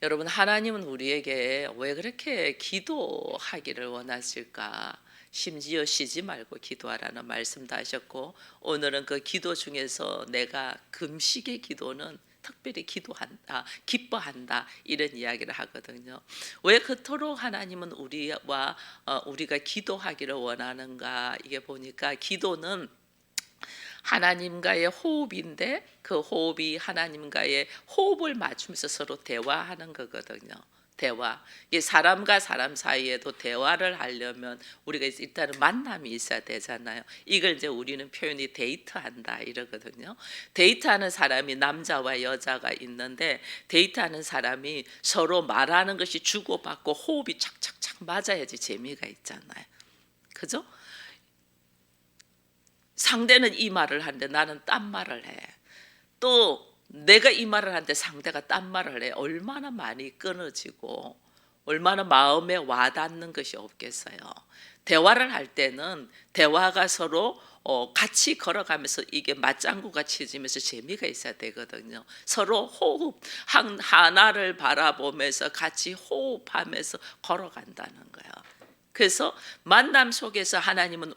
여러분, 하나님은 우리에게 왜 그렇게 기도하기를 원하실까? 심지어 쉬지 말고 기도하라는 말씀도 하셨고, 오늘은 그 기도 중에서 내가 금식의 기도는 특별히 기도한다, 기뻐한다, 이런 이야기를 하거든요. 왜 그토록 하나님은 우리가 기도하기를 원하는가? 이게 보니까 기도는 하나님과의 호흡인데, 그 호흡이 하나님과의 호흡을 맞추면서 서로 대화하는 거거든요. 대화. 이 사람과 사람 사이에도 대화를 하려면 우리가 일단은 만남이 있어야 되잖아요. 이걸 이제 우리는 표현이 데이트한다 이러거든요. 데이트하는 사람이 남자와 여자가 있는데, 데이트하는 사람이 서로 말하는 것이 주고받고 호흡이 착착착 맞아야지 재미가 있잖아요. 그죠? 상대는 이 말을 하는데 나는 딴 말을 해. 또 내가 이 말을 하는데 상대가 딴 말을 해. 얼마나 많이 끊어지고 얼마나 마음에 와닿는 것이 없겠어요. 대화를 할 때는 대화가 서로 같이 걸어가면서 이게 맞장구가 치지면서 재미가 있어야 되거든요. 서로 호흡 하나를 바라보면서 같이 호흡하면서 걸어간다는 거예요. 그래서 만남 속에서 하나님은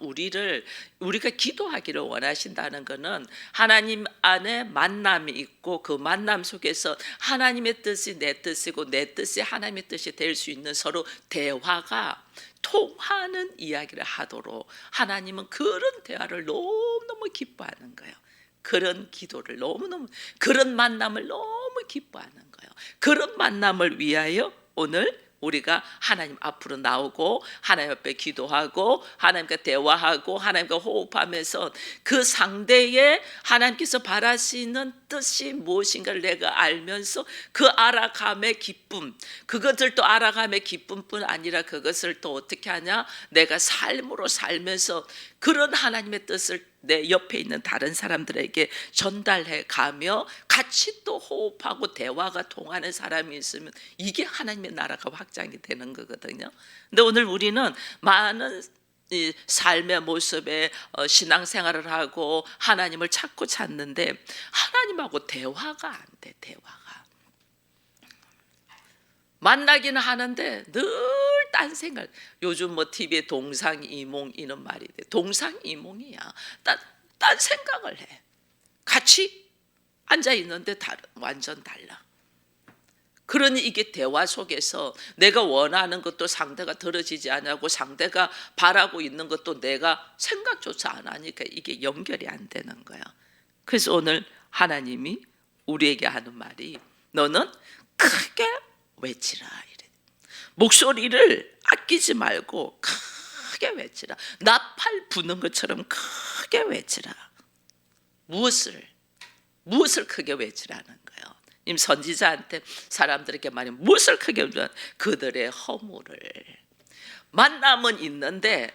우리가 기도하기를 원하신다는 것은 하나님 안에 만남이 있고, 그 만남 속에서 하나님의 뜻이 내 뜻이고 내 뜻이 하나님의 뜻이 될 수 있는 서로 대화가 통하는 이야기를 하도록 하나님은 그런 대화를 너무너무 기뻐하는 거예요. 그런 기도를 너무너무, 그런 만남을 너무 기뻐하는 거예요. 그런 만남을 위하여 오늘 우리가 하나님 앞으로 나오고 하나님 앞에 기도하고 하나님과 대화하고 하나님과 호흡하면서 그 상대의 하나님께서 바라시는 뜻이 무엇인가를 내가 알면서 그 알아감의 기쁨, 그것을 또 알아감의 기쁨뿐 아니라 그것을 또 어떻게 하냐, 내가 삶으로 살면서 그런 하나님의 뜻을 내 옆에 있는 다른 사람들에게 전달해 가며 같이 또 호흡하고 대화가 통하는 사람이 있으면 이게 하나님의 나라가 확장이 되는 거거든요. 근데 오늘 우리는 많은 이 삶의 모습에 신앙생활을 하고 하나님을 찾고 찾는데 하나님하고 대화가 안 돼. 대화가 만나기는 하는데 늘 딴 생각. 요즘 뭐 TV에 동상이몽 이런 말이 돼. 동상이몽이야. 딴 생각을 해. 같이 앉아 있는데 완전 달라. 그러니 이게 대화 속에서 내가 원하는 것도 상대가 들어지지 않고 상대가 바라고 있는 것도 내가 생각조차 안 하니까 이게 연결이 안 되는 거야. 그래서 오늘 하나님이 우리에게 하는 말이, 너는 크게 외치라 이래. 목소리를 아끼지 말고 크게 외치라. 나팔 부는 것처럼 크게 외치라. 무엇을 크게 외치라는 거예요. 임 선지자한테 사람들에게 말이 무엇을 크게 외치라. 그들의 허물을. 만남은 있는데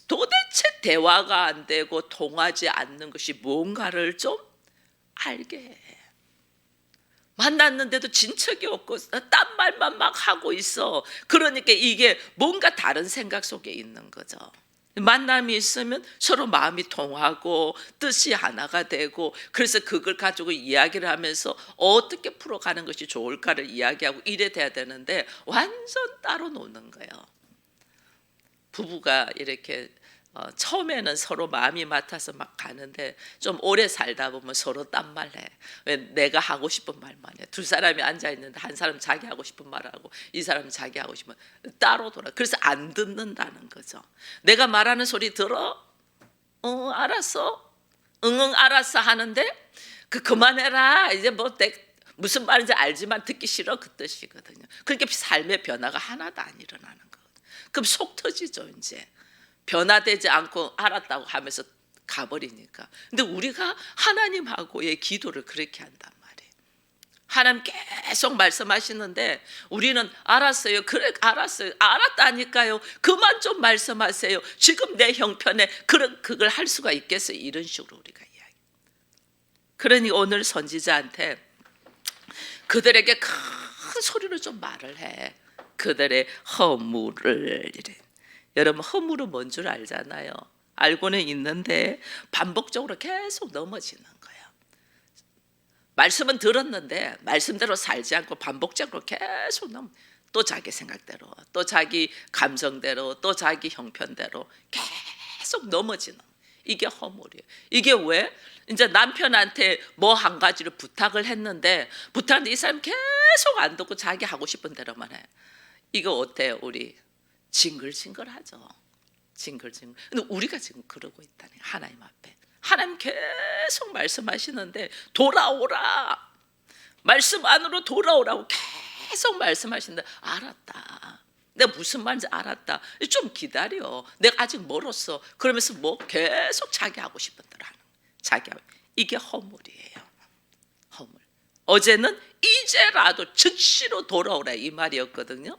도대체 대화가 안 되고 통하지 않는 것이 뭔가를 좀 알게 해. 만났는데도 진척이 없고 딴 말만 막 하고 있어. 그러니까 이게 뭔가 다른 생각 속에 있는 거죠. 만남이 있으면 서로 마음이 통하고 뜻이 하나가 되고, 그래서 그걸 가지고 이야기를 하면서 어떻게 풀어가는 것이 좋을까를 이야기하고 이래 돼야 되는데 완전 따로 노는 거예요. 부부가 이렇게 처음에는 서로 마음이 맡아서 막 가는데 좀 오래 살다 보면 서로 딴 말 해. 왜 내가 하고 싶은 말만 해. 두 사람이 앉아 있는데 한 사람 자기 하고 싶은 말하고 이 사람은 자기 하고 싶은 말 따로 돌아. 그래서 안 듣는다는 거죠. 내가 말하는 소리 들어? 알았어. 응응 알았어 하는데 그만해라. 이제 뭐 무슨 말인지 알지만 듣기 싫어, 그 뜻이거든요. 그렇게 삶의 변화가 하나도 안 일어나는 거거든요. 그럼 속 터지죠. 이제 변화되지 않고 알았다고 하면서 가버리니까. 근데 우리가 하나님하고의 기도를 그렇게 한단 말이에요. 하나님 계속 말씀하시는데 우리는 알았어요. 그래 알았어요. 알았다니까요. 그만 좀 말씀하세요. 지금 내 형편에 그걸 할 수가 있겠어요. 이런 식으로 우리가 이야기. 그러니 오늘 선지자한테 그들에게 큰 소리로 좀 말을 해. 그들의 허물을 이래. 여러분, 허물은 뭔 줄 알잖아요. 알고는 있는데 반복적으로 계속 넘어지는 거예요. 말씀은 들었는데 말씀대로 살지 않고 반복적으로 계속 또 자기 생각대로, 또 자기 감정대로, 또 자기 형편대로 계속 넘어지는, 이게 허물이에요. 이게 왜? 이제 남편한테 뭐 한 가지를 부탁을 했는데 이 사람 계속 안 듣고 자기 하고 싶은 대로만 해. 이거 어때요? 우리 징글징글하죠. 징글징글. 근데 우리가 지금 그러고 있다니, 하나님 앞에. 하나님 계속 말씀하시는데 돌아오라, 말씀 안으로 돌아오라고 계속 말씀하시는데, 알았다, 내가 무슨 말인지 알았다, 좀 기다려, 내가 아직 멀었어, 그러면서 뭐 계속 자기 하고 싶은 대로 하는, 이게 허물이에요. 허물. 어제는 이제라도 즉시로 돌아오라 이 말이었거든요.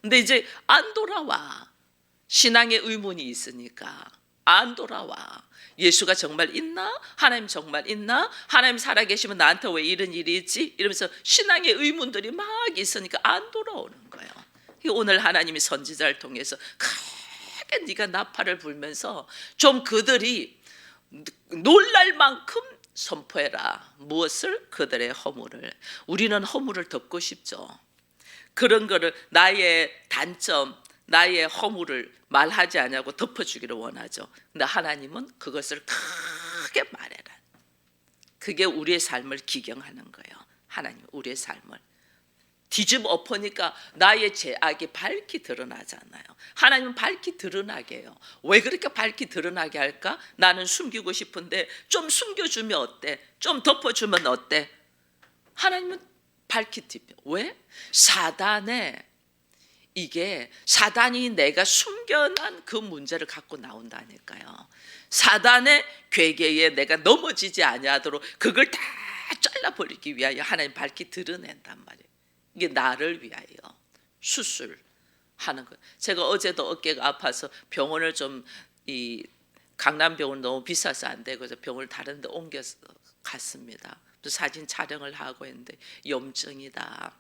근데 이제 안 돌아와. 신앙의 의문이 있으니까 안 돌아와. 예수가 정말 있나? 하나님 정말 있나? 하나님 살아계시면 나한테 왜 이런 일이 있지? 이러면서 신앙의 의문들이 막 있으니까 안 돌아오는 거예요. 오늘 하나님이 선지자를 통해서 크게 네가 나팔을 불면서 좀 그들이 놀랄 만큼 선포해라. 무엇을? 그들의 허물을. 우리는 허물을 덮고 싶죠. 그런 거를, 나의 단점, 나의 허물을 말하지 않냐고 덮어주기를 원하죠. 근데 하나님은 그것을 크게 말해라. 그게 우리의 삶을 기경하는 거예요. 하나님 우리의 삶을 뒤집어 엎으니까 나의 죄악이 밝히 드러나잖아요. 하나님은 밝히 드러나게 해요. 왜 그렇게 밝히 드러나게 할까? 나는 숨기고 싶은데 좀 숨겨주면 어때? 좀 덮어주면 어때? 하나님은 밝히 덮여. 왜? 사단이 내가 숨겨난 그 문제를 갖고 나온다니까요. 사단의 괴계에 내가 넘어지지 아니하도록 그걸 다 잘라버리기 위하여 하나님 밝히 드러낸단 말이에요. 이게 나를 위하여 수술하는 거예요. 제가 어제도 어깨가 아파서 병원을 강남병원 너무 비싸서 안 되고 그래서 병원을 다른 데 옮겨서 갔습니다. 사진 촬영을 하고 했는데 염증이다고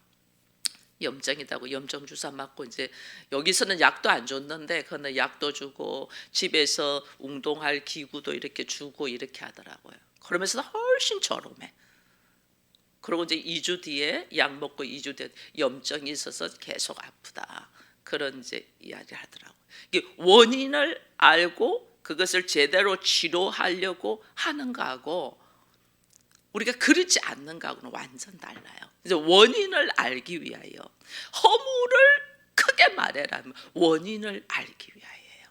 염증 주사 맞고, 이제 여기서는 약도 안 줬는데 그는 약도 주고 집에서 운동할 기구도 이렇게 주고 이렇게 하더라고요. 그러면서 훨씬 저렴해. 그리고 이제 2주 뒤에 약 먹고 2주 뒤에 염증이 있어서 계속 아프다, 그런 이제 이야기를 하더라고요. 이게 원인을 알고 그것을 제대로 치료하려고 하는 거하고 우리가 그렇지 않는 거하고는 완전 달라요. 이제 원인을 알기 위하여, 허물을 크게 말해라, 원인을 알기 위하여요.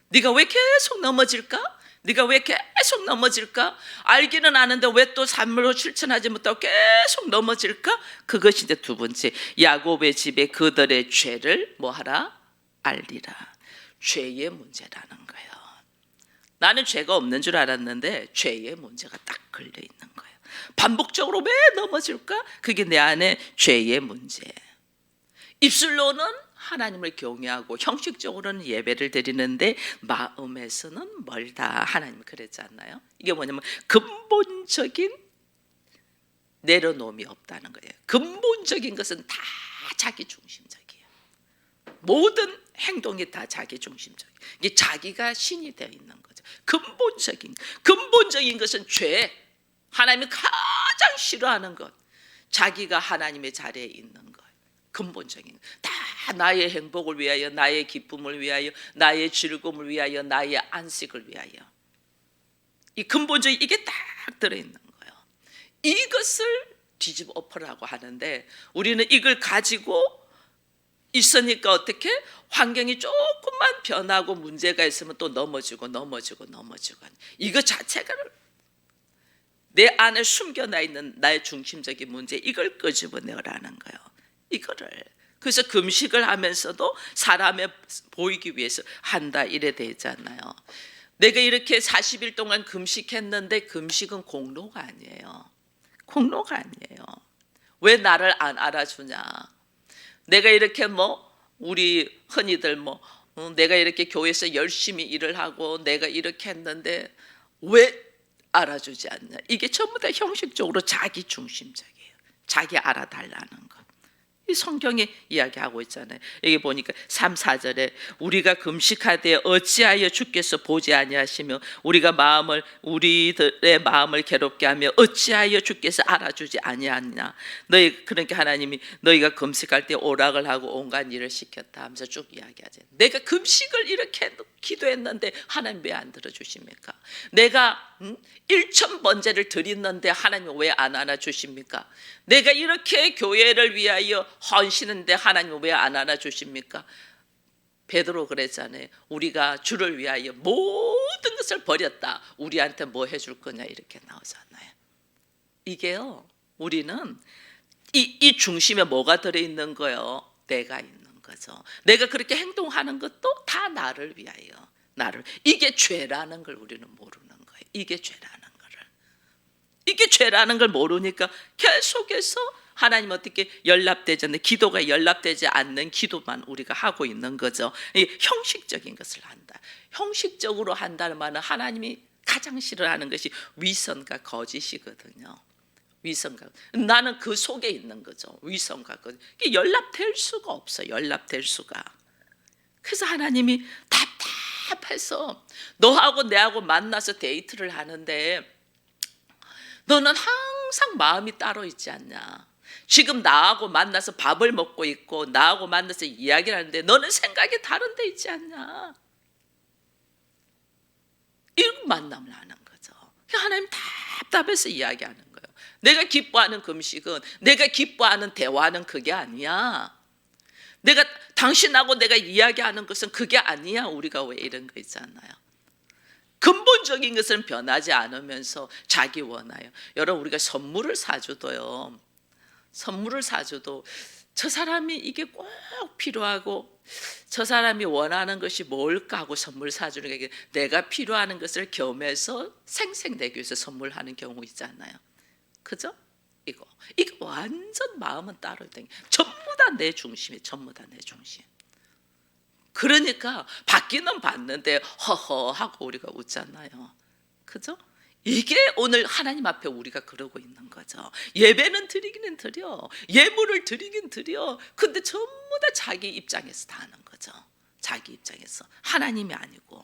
네가 왜 계속 넘어질까? 네가 왜 계속 넘어질까? 알기는 아는데 왜 또 삶으로 실천하지 못하고 계속 넘어질까? 그것이 이제 두 번째, 야곱의 집에 그들의 죄를 뭐하라? 알리라. 죄의 문제라는 거예요. 나는 죄가 없는 줄 알았는데 죄의 문제가 딱 걸려 있는 거예요. 반복적으로 왜 넘어질까? 그게 내 안에 죄의 문제. 입술로는 하나님을 경외하고 형식적으로는 예배를 드리는데 마음에서는 멀다. 하나님 그랬지 않나요? 이게 뭐냐면 근본적인 내려놓음이 없다는 거예요. 근본적인 것은 다 자기 중심적이에요. 모든 행동이 다 자기 중심적이에요. 이게 자기가 신이 되어 있는 거죠. 근본적인 것은 죄. 하나님이 가장 싫어하는 것, 자기가 하나님의 자리에 있는 것. 근본적인 다 나의 행복을 위하여, 나의 기쁨을 위하여, 나의 즐거움을 위하여, 나의 안식을 위하여. 이 근본적인 이게 딱 들어있는 거예요. 이것을 뒤집어 엎으라고 하는데 우리는 이걸 가지고 있으니까 어떻게? 환경이 조금만 변하고 문제가 있으면 또 넘어지고. 이거 자체가 내 안에 숨겨놔 있는 나의 중심적인 문제, 이걸 끄집어내라는 거예요. 이거를. 그래서 금식을 하면서도 사람에 보이기 위해서 한다 이래 되지 않나요? 내가 이렇게 40일 동안 금식했는데 금식은 공로가 아니에요. 왜 나를 안 알아주냐? 내가 이렇게 우리 흔히들 내가 이렇게 교회에서 열심히 일을 하고 내가 이렇게 했는데 왜 알아주지 않냐? 이게 전부 다 형식적으로 자기 중심적이에요. 자기 알아달라는 것. 이 성경에 이야기하고 있잖아요. 여기 보니까 3, 4절에 우리가 금식하되 어찌하여 주께서 보지 아니하시며 우리들의 마음을 괴롭게 하며 어찌하여 주께서 알아주지 아니하느냐. 그러니까 하나님이 너희가 금식할 때 오락을 하고 온갖 일을 시켰다 하면서 쭉 이야기하죠. 내가 금식을 이렇게 기도했는데 하나님 왜 안 들어주십니까? 내가 1,000번제를 드렸는데 하나님 왜 안 안아주십니까? 내가 이렇게 교회를 위하여 헌신했는데 하나님 왜 안 안아주십니까? 베드로 그랬잖아요. 우리가 주를 위하여 모든 것을 버렸다. 우리한테 뭐 해줄 거냐 이렇게 나오잖아요. 이게요, 우리는 이 중심에 뭐가 들어있는 거예요? 내가 있는 거죠. 내가 그렇게 행동하는 것도 다 나를 위하여. 이게 죄라는 걸 우리는 모르는 거예요. 이게 죄라는 걸 모르니까 계속해서 하나님 어떻게 연락되지 않는, 기도가 연락되지 않는 기도만 우리가 하고 있는 거죠. 형식적인 것을 한다. 형식적으로 한다는 말은 하나님이 가장 싫어하는 것이 위선과 거짓이거든요. 위선과, 나는 그 속에 있는 거죠. 위선과 거짓. 연락될 수가 없어. 연락될 수가. 그래서 하나님이 답답해서 너하고 내하고 만나서 데이트를 하는데 너는 항상 마음이 따로 있지 않냐. 지금 나하고 만나서 밥을 먹고 있고 나하고 만나서 이야기를 하는데 너는 생각이 다른 데 있지 않냐. 이런 만남을 하는 거죠. 하나님 답답해서 이야기하는 거예요. 내가 기뻐하는 금식은, 내가 기뻐하는 대화는 그게 아니야. 당신하고 내가 이야기하는 것은 그게 아니야. 우리가 왜 이런 거 있잖아요. 근본적인 것은 변하지 않으면서 자기 원하요. 여러분, 우리가 선물을 사줘도요, 저 사람이 이게 꼭 필요하고 저 사람이 원하는 것이 뭘까 하고 선물 사주는 게 내가 필요한 것을 겸해서 생색내기 위해서 선물하는 경우 있잖아요. 그죠? 이거 완전 마음은 따로 있다. 전부 다 내 중심이에요. 전부 다 내 중심. 그러니까 받기는 받는데 허허 하고 우리가 웃잖아요. 그죠? 이게 오늘 하나님 앞에 우리가 그러고 있는 거죠. 예배는 드리기는 드려, 예물을 드리긴 드려. 근데 전부 다 자기 입장에서 다 하는 거죠. 자기 입장에서, 하나님이 아니고.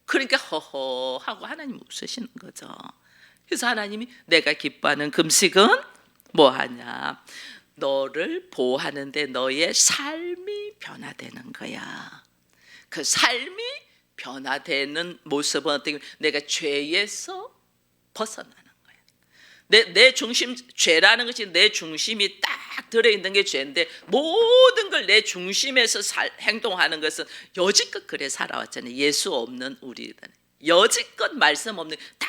그러니까 허허 하고 하나님 웃으시는 거죠. 그래서 하나님이 내가 기뻐하는 금식은 뭐하냐, 너를 보호하는데 너의 삶이 변화되는 거야. 그 삶이 변화되는 모습은 어떻게, 내가 죄에서 벗어나는 거야. 내 중심, 죄라는 것이 내 중심이 딱 들어있는 게 죄인데 모든 걸 내 중심에서 행동하는 것은 여지껏 그래 살아왔잖아요. 예수 없는 우리들, 여지껏 말씀 없는, 다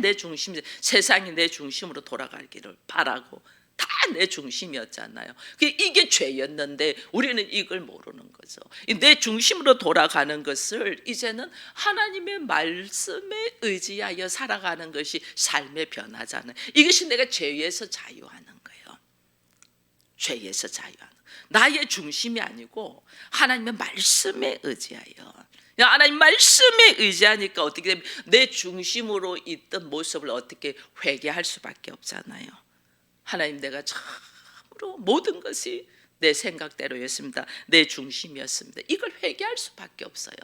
내 중심, 세상이 내 중심으로 돌아가기를 바라고 다 내 중심이었잖아요. 이게 죄였는데 우리는 이걸 모르는 거죠. 내 중심으로 돌아가는 것을 이제는 하나님의 말씀에 의지하여 살아가는 것이 삶의 변화잖아요. 이것이 내가 죄에서 자유하는 거예요. 죄에서 자유하는, 나의 중심이 아니고 하나님의 말씀에 의지하여. 하나님 말씀에 의지하니까 어떻게 되면 내 중심으로 있던 모습을 어떻게 회개할 수밖에 없잖아요. 하나님, 내가 참으로 모든 것이 내 생각대로였습니다. 내 중심이었습니다. 이걸 회개할 수밖에 없어요.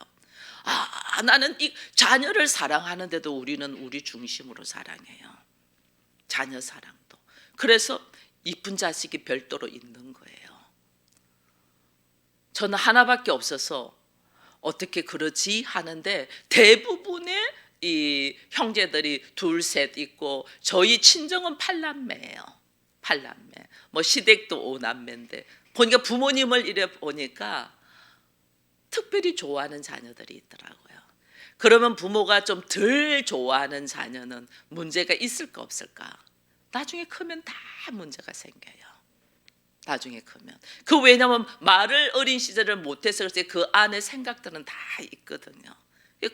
나는 이 자녀를 사랑하는데도 우리는 우리 중심으로 사랑해요. 자녀 사랑도. 그래서 이쁜 자식이 별도로 있는 거예요. 저는 하나밖에 없어서 어떻게 그러지 하는데 대부분의 이 형제들이 둘, 셋 있고 저희 친정은 8남매예요. 8남매. 뭐 시댁도 5남매인데 보니까 부모님을 이래 보니까 특별히 좋아하는 자녀들이 있더라고요. 그러면 부모가 좀 덜 좋아하는 자녀는 문제가 있을까 없을까? 나중에 크면 다 문제가 생겨요. 나중에 크면. 왜냐하면 말을 어린 시절을 못해서 그 안에 생각들은 다 있거든요.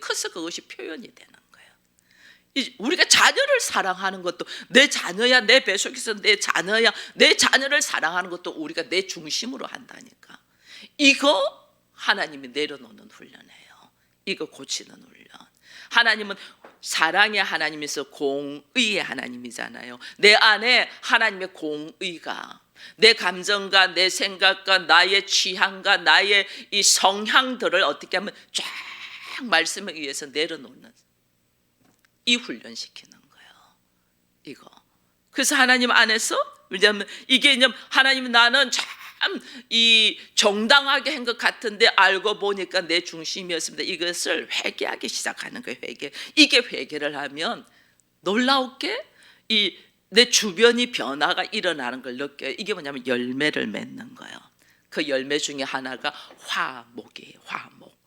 커서 그것이 표현이 되는 거예요. 우리가 자녀를 사랑하는 것도 내 자녀야, 내 뱃속에서 내 자녀야, 내 자녀를 사랑하는 것도 우리가 내 중심으로 한다니까. 이거 하나님이 내려놓는 훈련이에요. 이거 고치는 훈련. 하나님은 사랑의 하나님에서 공의의 하나님이잖아요. 내 안에 하나님의 공의가, 내 감정과 내 생각과 나의 취향과 나의 이 성향들을 어떻게 하면 쫙 말씀에 의해서 내려놓는, 이 훈련시키는 거예요. 이거. 그래서 하나님 안에서, 왜냐하면 이게 하나님, 나는 참 이 정당하게 한 것 같은데 알고 보니까 내 중심이었습니다. 이것을 회개하기 시작하는 거예요. 회개. 이게 회개를 하면 놀라웠게 이 내 주변이 변화가 일어나는 걸 느껴요. 이게 뭐냐면 열매를 맺는 거예요. 그 열매 중에 하나가 화목이에요. 화목.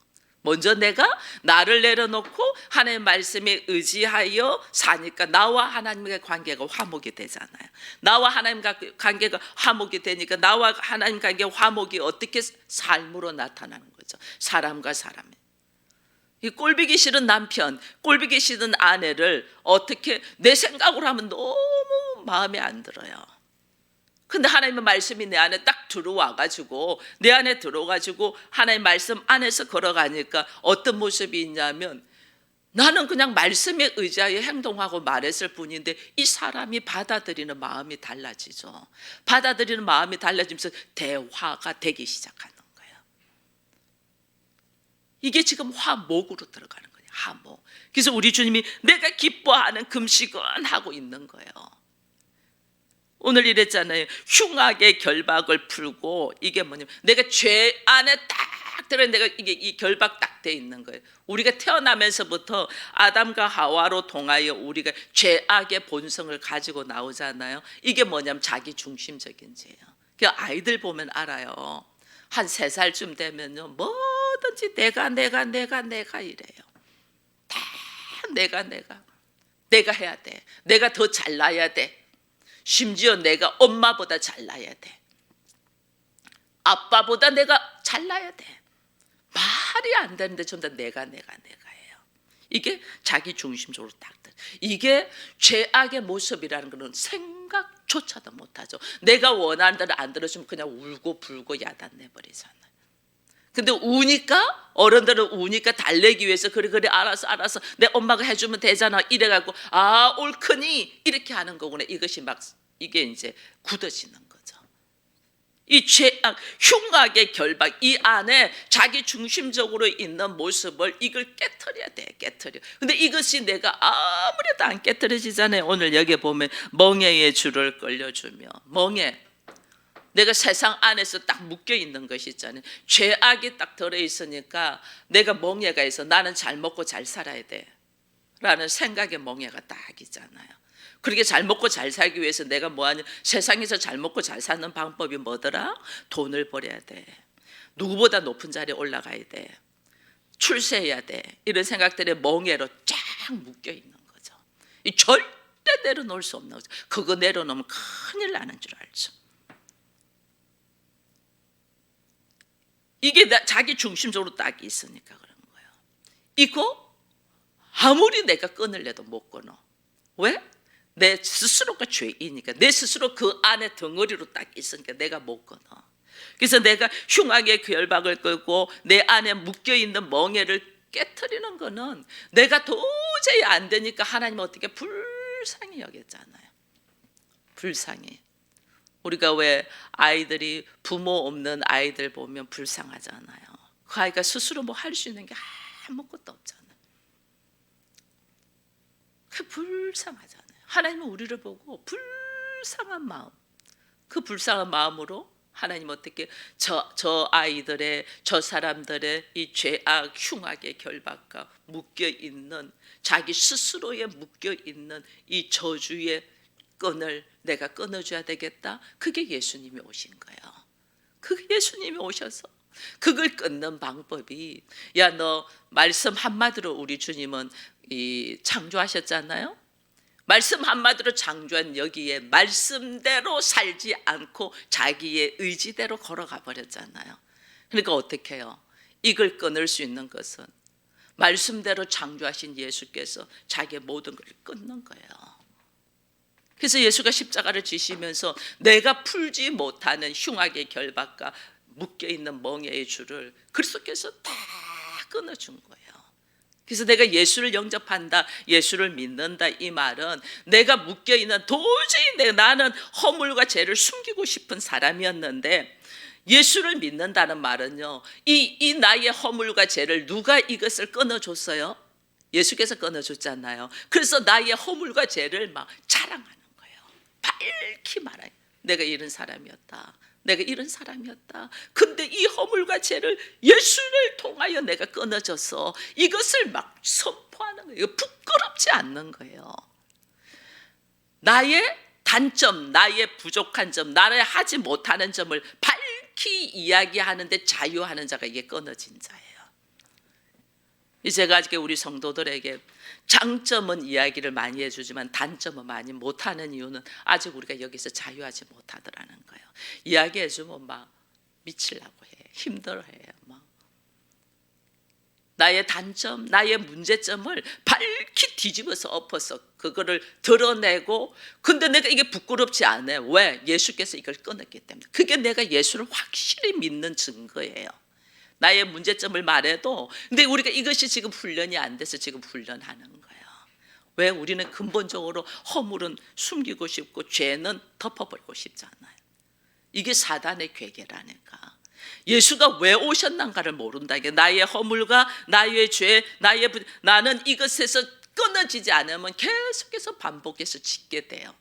먼저 내가 나를 내려놓고 하나님의 말씀에 의지하여 사니까 나와 하나님의 관계가 화목이 되잖아요. 나와 하나님과 관계가 화목이 되니까 나와 하나님 관계 화목이 어떻게 삶으로 나타나는 거죠. 사람과 사람이. 이 꼴보기 싫은 남편, 꼴보기 싫은 아내를 어떻게 내 생각으로 하면 너무 마음에 안 들어요. 근데 하나님의 말씀이 내 안에 딱 들어와가지고, 내 안에 들어가지고 하나님 말씀 안에서 걸어가니까 어떤 모습이 있냐면, 나는 그냥 말씀에 의지하여 행동하고 말했을 뿐인데 이 사람이 받아들이는 마음이 달라지죠. 받아들이는 마음이 달라지면서 대화가 되기 시작하는 거예요. 이게 지금 화목으로 들어가는 거예요. 화목. 그래서 우리 주님이 내가 기뻐하는 금식은 하고 있는 거예요. 오늘 이랬잖아요. 흉악의 결박을 풀고, 이게 뭐냐면 내가 죄 안에 딱 들어, 내가 이게 이 결박 딱 돼 있는 거예요. 우리가 태어나면서부터 아담과 하와로 통하여 우리가 죄악의 본성을 가지고 나오잖아요. 이게 뭐냐면 자기 중심적인 죄예요. 그 아이들 보면 알아요. 한 3살쯤 되면요, 뭐든지 내가 이래요. 다 내가 해야 돼. 내가 더 잘나야 돼. 심지어 내가 엄마보다 잘나야 돼. 아빠보다 내가 잘나야 돼. 말이 안 되는데 전부 다 내가 해요. 이게 자기 중심적으로 딱. 이게 죄악의 모습이라는 것은 생각조차도 못하죠. 내가 원하는 대로 안 들어주면 그냥 울고 불고 야단내버리잖아요. 근데 우니까, 어른들은 우니까 달래기 위해서 그래 알아서 내 엄마가 해주면 되잖아 이래갖고 옳거니 이렇게 하는 거구나. 이것이 막 이게 이제 굳어지는 거죠. 이 죄악, 흉악의 결박, 이 안에 자기 중심적으로 있는 모습을 이걸 깨트려야 돼. 근데 이것이 내가 아무래도 안 깨트려지잖아요. 오늘 여기 보면 멍에의 줄을 끌려주며, 멍에, 내가 세상 안에서 딱 묶여 있는 것이 있잖아요. 죄악이 딱 들어있으니까 내가 멍에가 있어. 나는 잘 먹고 잘 살아야 돼 라는 생각에 멍에가 딱 있잖아요. 그렇게 잘 먹고 잘 살기 위해서 내가 뭐하냐, 세상에서 잘 먹고 잘 사는 방법이 뭐더라? 돈을 벌어야 돼. 누구보다 높은 자리에 올라가야 돼. 출세해야 돼. 이런 생각들에 멍에로 쫙 묶여 있는 거죠. 이 절대 내려놓을 수 없는 거죠. 그거 내려놓으면 큰일 나는 줄 알죠. 이게 자기 중심적으로 딱 있으니까 그런 거예요. 이거 아무리 내가 끊으려도 못 끊어. 왜? 내 스스로가 죄이니까. 내 스스로 그 안에 덩어리로 딱 있으니까 내가 못 끊어. 그래서 내가 흉악의 결박을 끌고 내 안에 묶여있는 멍에를 깨트리는 거는 내가 도저히 안 되니까 하나님 어떻게 불쌍히 여겼잖아요. 불쌍히. 우리가 왜 아이들이, 부모 없는 아이들 보면 불쌍하잖아요. 그 아이가 스스로 뭐 할 수 있는 게 아무것도 없잖아요. 그 불쌍하잖아요. 하나님은 우리를 보고 불쌍한 마음, 그 불쌍한 마음으로 하나님 어떻게 저 아이들의, 저 사람들의 이 죄악, 흉악의 결박과 묶여있는, 자기 스스로에 묶여있는 이 저주의 끈을 내가 끊어줘야 되겠다. 그게 예수님이 오신 거예요. 그게 예수님이 오셔서 그걸 끊는 방법이, 야, 너 말씀 한마디로 우리 주님은 창조하셨잖아요. 말씀 한마디로 창조한 여기에 말씀대로 살지 않고 자기의 의지대로 걸어가 버렸잖아요. 그러니까 어떻게 해요? 이걸 끊을 수 있는 것은 말씀대로 창조하신 예수께서 자기의 모든 걸 끊는 거예요. 그래서 예수가 십자가를 지시면서 내가 풀지 못하는 흉악의 결박과 묶여있는 멍에의 줄을 그리스도께서 다 끊어준 거예요. 그래서 내가 예수를 영접한다, 예수를 믿는다, 이 말은 내가 묶여있는, 도저히 나는 허물과 죄를 숨기고 싶은 사람이었는데, 예수를 믿는다는 말은요, 이 나의 허물과 죄를 누가 이것을 끊어줬어요? 예수께서 끊어줬잖아요. 그래서 나의 허물과 죄를 막 자랑하는 거예요. 밝히 말해요. 내가 이런 사람이었다, 내가 이런 사람이었다. 근데 이 허물과 죄를 예수를 통하여 내가 끊어져서 이것을 막 선포하는 거예요. 부끄럽지 않는 거예요. 나의 단점, 나의 부족한 점, 나의 하지 못하는 점을 밝히 이야기하는데 자유하는 자가 이게 끊어진 자예요. 제가 아직 우리 성도들에게 장점은 이야기를 많이 해주지만 단점은 많이 못하는 이유는 아직 우리가 여기서 자유하지 못하더라는 거예요. 이야기해주면 막 미치려고 해, 힘들어해요. 막 나의 단점, 나의 문제점을 밝히 뒤집어서 엎어서 그거를 드러내고, 근데 내가 이게 부끄럽지 않아요. 왜? 예수께서 이걸 끊었기 때문에. 그게 내가 예수를 확실히 믿는 증거예요. 나의 문제점을 말해도, 근데 우리가 이것이 지금 훈련이 안 돼서 지금 훈련하는 거예요. 왜? 우리는 근본적으로 허물은 숨기고 싶고 죄는 덮어버리고 싶지 않아요. 이게 사단의 괴계라니까. 예수가 왜 오셨는가를 모른다. 나의 허물과 나의 죄, 나는 이것에서 끊어지지 않으면 계속해서 반복해서 짓게 돼요.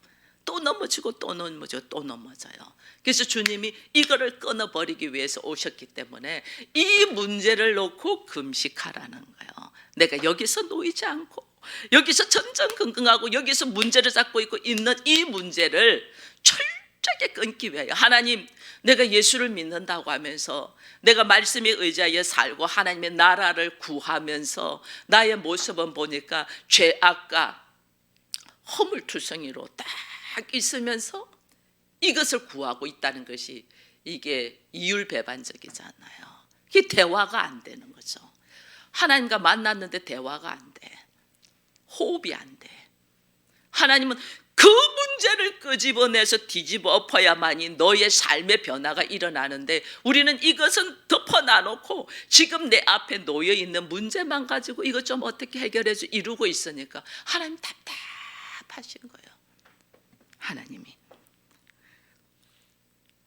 또 넘어지고 또 넘어지고 또 넘어져요. 그래서 주님이 이거를 끊어버리기 위해서 오셨기 때문에 이 문제를 놓고 금식하라는 거예요. 내가 여기서 놓이지 않고 여기서 전전긍긍하고 여기서 문제를 잡고 있는 이 문제를 철저하게 끊기 위하여, 하나님, 내가 예수를 믿는다고 하면서 내가 말씀에 의지하여 살고 하나님의 나라를 구하면서 나의 모습은 보니까 죄악과 허물투성이로 딱 있으면서 이것을 구하고 있다는 것이 이게 이율배반적이잖아요. 이게 대화가 안 되는 거죠. 하나님과 만났는데 대화가 안 돼. 호흡이 안 돼. 하나님은 그 문제를 끄집어내서 뒤집어 엎어야만이 너의 삶의 변화가 일어나는데, 우리는 이것은 덮어놔놓고 지금 내 앞에 놓여있는 문제만 가지고 이것 좀 어떻게 해결해서 이루고 있으니까 하나님 답답하신 거예요. 하나님이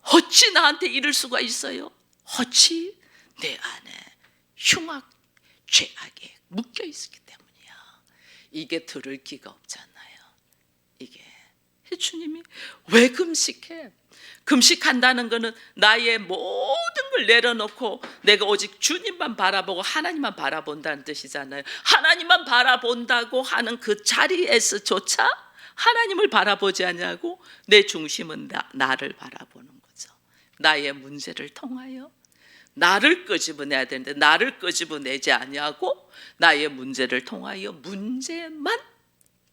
어찌 나한테 이럴 수가 있어요? 어찌 내 안에 흉악, 죄악에 묶여있기 때문이야. 이게 들을 기가 없잖아요. 이게 주님이 왜 금식해? 금식한다는 것은 나의 모든 걸 내려놓고 내가 오직 주님만 바라보고 하나님만 바라본다는 뜻이잖아요. 하나님만 바라본다고 하는 그 자리에서조차 하나님을 바라보지 않냐고, 내 중심은 나를 바라보는 거죠. 나의 문제를 통하여 나를 끄집어내야 되는데 나를 끄집어내지 않냐고, 나의 문제를 통하여 문제만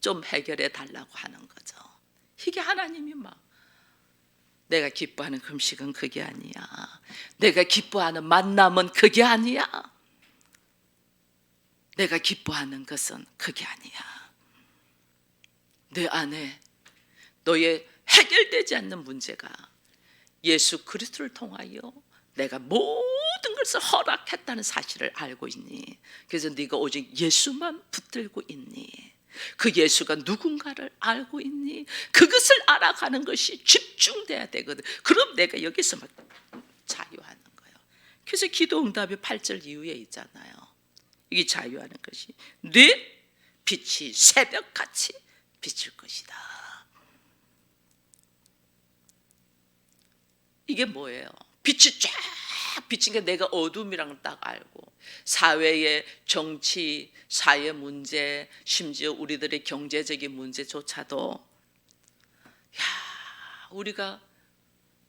좀 해결해 달라고 하는 거죠. 이게 하나님이 막, 내가 기뻐하는 금식은 그게 아니야. 내가 기뻐하는 만남은 그게 아니야. 내가 기뻐하는 것은 그게 아니야. 내 안에 너의 해결되지 않는 문제가 예수 그리스도를 통하여 내가 모든 것을 허락했다는 사실을 알고 있니? 그래서 네가 오직 예수만 붙들고 있니? 그 예수가 누군가를 알고 있니? 그것을 알아가는 것이 집중돼야 되거든. 그럼 내가 여기서 막 자유하는 거예요. 그래서 기도 응답이 8절 이후에 있잖아요. 이게 자유하는 것이 네 빛이 새벽같이 비칠 것이다. 이게 뭐예요? 빛이 쫙 비친 게 내가 어둠이라는 걸 딱 알고, 사회의 정치, 사회 문제, 심지어 우리들의 경제적인 문제조차도 우리가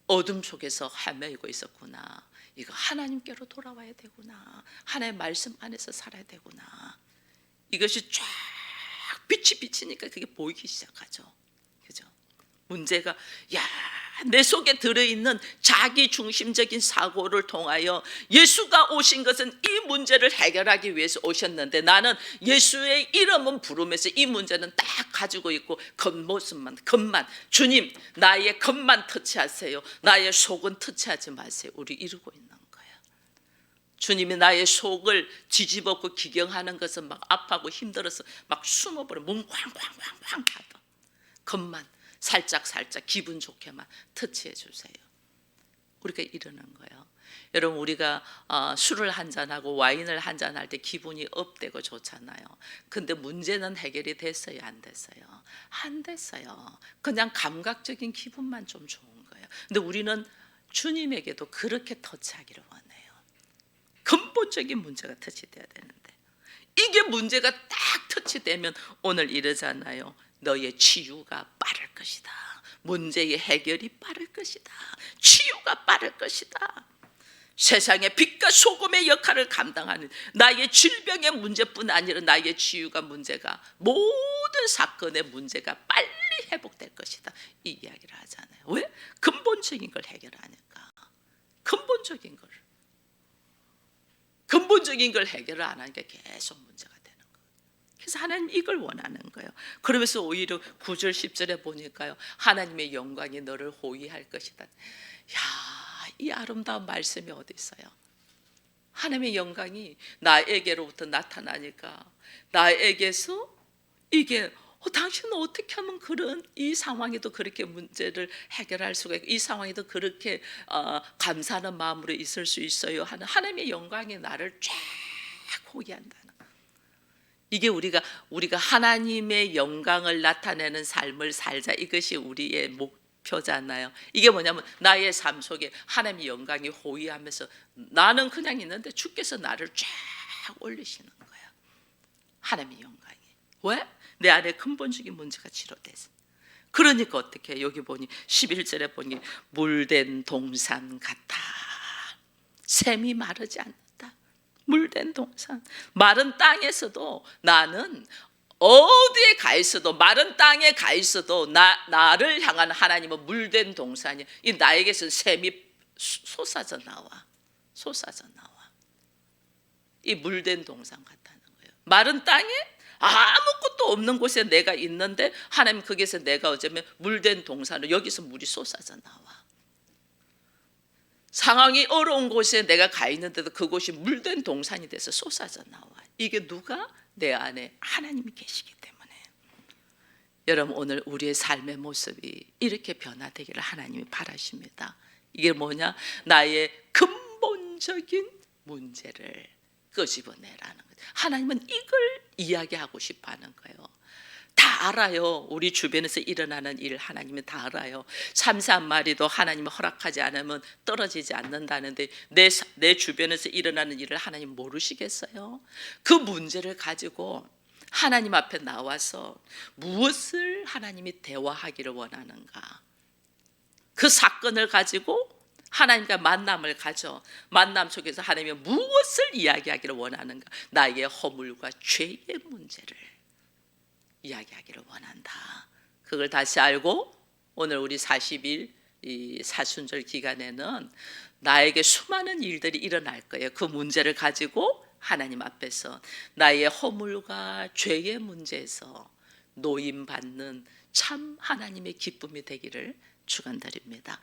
어둠 속에서 헤매고 있었구나. 이거 하나님께로 돌아와야 되구나. 하나님의 말씀 안에서 살아야 되구나. 이것이 쫙 빛이 비치니까 그게 보이기 시작하죠. 그죠? 문제가 내 속에 들어있는 자기 중심적인 사고를 통하여 것가 오신 것은 이 문제를 해결하기 위해서 오셨는데, 나는 예수의 이름은 부르면서 이 문제는 딱 가지고 있고 겉모습만, 겉만, 주님 나의 겉만 터치하세요. 나의 속은 터치하지 마세요. 우리 이러고 있는 거예요. 주님이 나의 속을 뒤집었고 기경하는 것은 막 아파하고 힘들어서 막 숨어버려 문 쾅쾅쾅쾅 닫아. 그것만 살짝 기분 좋게만 터치해 주세요. 우리가 이러는 거예요. 여러분 우리가 술을 한잔하고 와인을 한잔할 때 기분이 업되고 좋잖아요. 근데 문제는 해결이 됐어요? 안 됐어요? 안 됐어요. 그냥 감각적인 기분만 좀 좋은 거예요. 근데 우리는 주님에게도 그렇게 터치하기를 원해요. 근본적인 문제가 터치돼야 되는데 이게 문제가 딱 터치되면 오늘 이러잖아요. 너의 치유가 빠를 것이다. 문제의 해결이 빠를 것이다. 치유가 빠를 것이다. 세상의 빛과 소금의 역할을 감당하는 나의 질병의 문제뿐 아니라 나의 치유가 문제가 모든 사건의 문제가 빨리 회복될 것이다. 이 이야기를 하잖아요. 왜? 근본적인 걸 해결하니까. 근본적인 걸 해결을 안 하니까 계속 문제가 되는 거예요. 그래서 하나님 이걸 원하는 거예요. 그러면서 오히려 9절 10절에 보니까요. 하나님의 영광이 너를 호위할 것이다. 야, 이 아름다운 말씀이 어디 있어요? 하나님의 영광이 나에게로부터 나타나니까 나에게서 이게 당신은 어떻게 하면 그런 이 상황에도 그렇게 문제를 해결할 수가 있고 이 상황에도 그렇게 감사하는 마음으로 있을 수 있어요 하는 하나님의 영광이 나를 쫙 호위한다는 거예요. 이게 우리가 하나님의 영광을 나타내는 삶을 살자 이것이 우리의 목표잖아요. 이게 뭐냐면 나의 삶 속에 하나님의 영광이 호위하면서 나는 그냥 있는데 주께서 나를 쫙 올리시는 거예요. 하나님의 영광이. 왜? 내 안에 근본적인 문제가 치료돼서. 그러니까 어떻게 여기 보니 11절에 보니 물된 동산 같아. 샘이 마르지 않는다. 물된 동산. 마른 땅에서도 나는 어디에 가 있어도 마른 땅에 가 있어도 나를 향한 하나님은 물된 동산이 이 나에게서 샘이 솟아져 나와. 이 물된 동산 같다는 거예요. 마른 땅에 아무것도 없는 곳에 내가 있는데 하나님 거기서 내가 어쩌면 물된 동산으로 여기서 물이 쏟아져 나와. 상황이 어려운 곳에 내가 가 있는데도 그곳이 물된 동산이 돼서 쏟아져 나와. 이게 누가? 내 안에 하나님이 계시기 때문에. 여러분 오늘 우리의 삶의 모습이 이렇게 변화되기를 하나님이 바라십니다. 이게 뭐냐? 나의 근본적인 문제를 끄집어내라는 거예요. 하나님은 이걸 이야기하고 싶어 하는 거예요. 다 알아요. 우리 주변에서 일어나는 일 하나님은 다 알아요. 참새 한 마리도 하나님이 허락하지 않으면 떨어지지 않는다는데 내 주변에서 일어나는 일을 하나님 모르시겠어요? 그 문제를 가지고 하나님 앞에 나와서 무엇을 하나님이 대화하기를 원하는가? 그 사건을 가지고 하나님과 만남을 가져 만남 속에서 하나님이 무엇을 이야기하기를 원하는가? 나의 허물과 죄의 문제를 이야기하기를 원한다. 그걸 다시 알고 오늘 우리 40일 이 사순절 기간에는 나에게 수많은 일들이 일어날 거예요. 그 문제를 가지고 하나님 앞에서 나의 허물과 죄의 문제에서 노임받는 참 하나님의 기쁨이 되기를 축원드립니다.